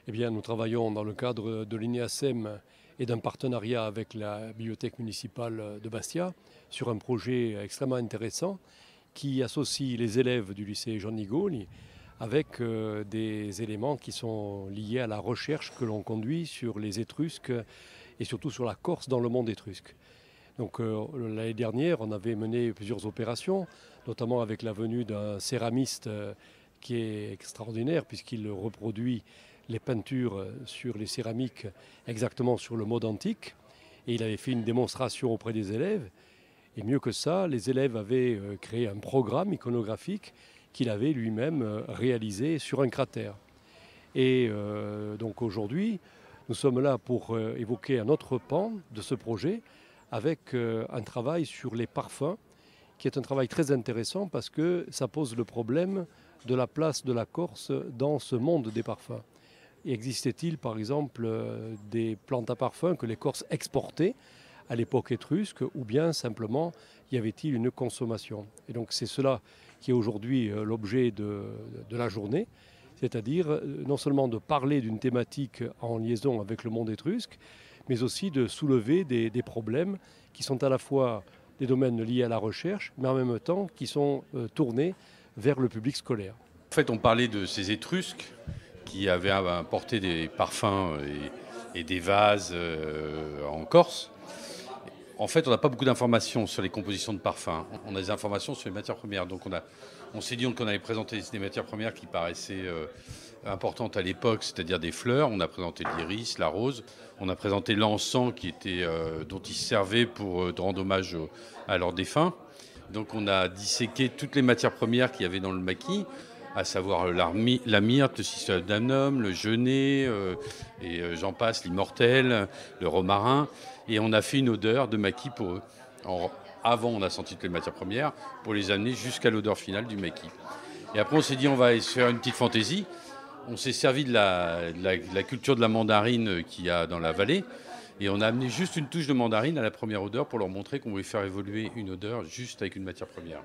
Eh bien, nous travaillons dans le cadre de l'INEASEM et d'un partenariat avec la bibliothèque municipale de Bastia sur un projet extrêmement intéressant qui associe les élèves du lycée Jean Nigoli avec des éléments qui sont liés à la recherche que l'on conduit sur les Étrusques et surtout sur la Corse dans le monde étrusque. Donc l'année dernière, on avait mené plusieurs opérations, notamment avec la venue d'un céramiste qui est extraordinaire puisqu'il reproduit les peintures sur les céramiques exactement sur le mode antique. Et il avait fait une démonstration auprès des élèves. Et mieux que ça, les élèves avaient créé un programme iconographique qu'il avait lui-même réalisé sur un cratère. Et donc aujourd'hui, nous sommes là pour évoquer un autre pan de ce projet avec un travail sur les parfums, qui est un travail très intéressant parce que ça pose le problème de la place de la Corse dans ce monde des parfums. Existait-il par exemple des plantes à parfum que les Corses exportaient à l'époque étrusque ou bien simplement y avait-il une consommation? Et donc c'est cela qui est aujourd'hui l'objet de la journée, c'est-à-dire non seulement de parler d'une thématique en liaison avec le monde étrusque, mais aussi de soulever des problèmes qui sont à la fois des domaines liés à la recherche, mais en même temps qui sont tournés vers le public scolaire. En fait, on parlait de ces Étrusques qui avaient importé des parfums et des vases en Corse. En fait, on n'a pas beaucoup d'informations sur les compositions de parfums. On a des informations sur les matières premières. Donc on s'est dit qu'on allait présenter des matières premières qui paraissaient importantes à l'époque, c'est-à-dire des fleurs. On a présenté l'iris, la rose. On a présenté l'encens dont ils se servaient pour rendre hommage à leurs défunts. Donc on a disséqué toutes les matières premières qu'il y avait dans le maquis, à savoir la myrte, le cisalamnum, le genêt, et j'en passe, l'immortel, le romarin. Et on a fait une odeur de maquis pour eux. Avant, on a senti toutes les matières premières pour les amener jusqu'à l'odeur finale du maquis. Et après, on s'est dit, on va se faire une petite fantaisie. On s'est servi de la culture de la mandarine qu'il y a dans la vallée. Et on a amené juste une touche de mandarine à la première odeur pour leur montrer qu'on voulait faire évoluer une odeur juste avec une matière première.